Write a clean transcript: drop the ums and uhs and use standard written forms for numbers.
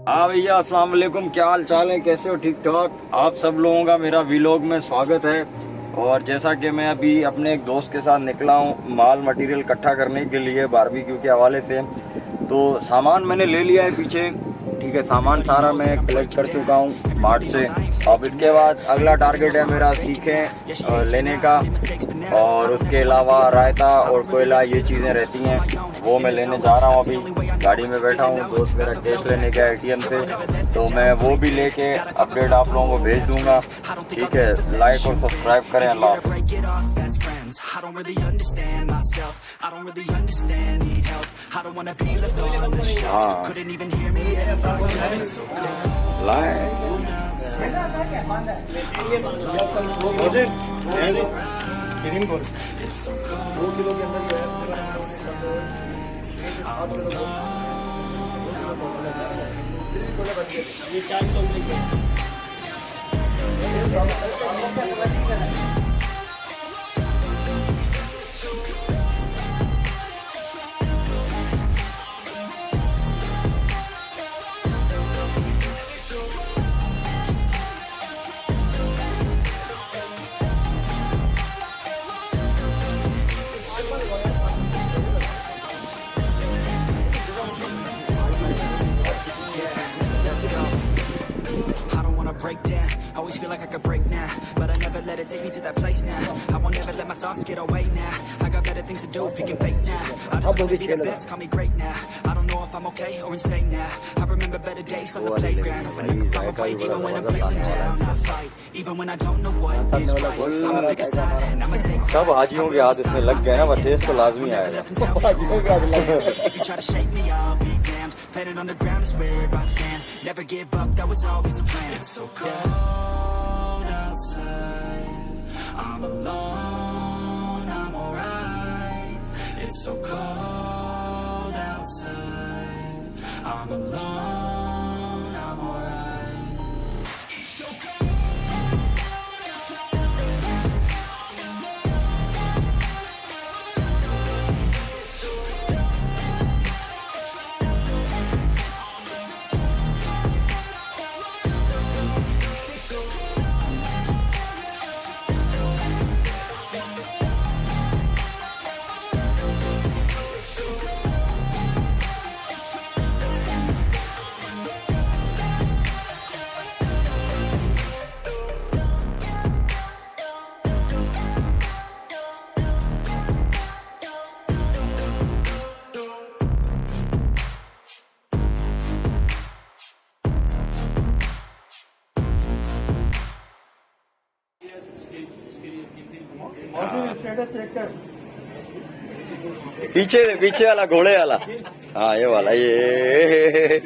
हाँ भैया, अस्सलाम वालेकुम। क्या हाल चाल है, कैसे हो? ठीक ठाक। आप सब लोगों का मेरा व्लॉग में स्वागत है। और जैसा कि मैं अभी अपने एक दोस्त के साथ निकला हूँ माल मटेरियल इकट्ठा करने के लिए बारबेक्यू के हवाले से। तो सामान मैंने ले लिया है पीछे, ठीक है। सामान सारा मैं कलेक्ट कर चुका हूँ मार्ट से। अब इसके बाद अगला टारगेट है मेरा सीखें लेने का, और उसके अलावा रायता और कोयला, ये चीज़ें रहती हैं, वो मैं लेने जा रहा हूँ। अभी गाड़ी में बैठा हूँ, दोस्त मेरा कैश लेने गया ATM से, तो मैं वो भी लेके अपडेट आप लोगों को भेज दूंगा। ठीक है, लाइक और सब्सक्राइब करें। अल्लाह। हाँ, break down, always feel like I could break now, but I never let it take me to that place now. I won't ever let my thoughts get away now. I got better things to do, picking fate now. I just wanna be the best, call me great now. I don't know if I'm okay or insane now. I remember better days on the playground, when I could find my way even when I'm facing down. I fight, even when I don't know what is right. I'ma pick a side and I'ma take. सब हाजियों के हाथ इसमें लग गए ना, बस test तो लाजमी आएगा। If you try to shake me, I'll be damned. Planet on the ground is where I stand. Never give up, that was always the plan. It's so cold outside, I'm alone, I'm alright. It's so cold outside, I'm alone, I'm alright. It's so cold. Status check कर, पीछे पीछे वाला, घोड़े वाला। हाँ, ये वाला, ये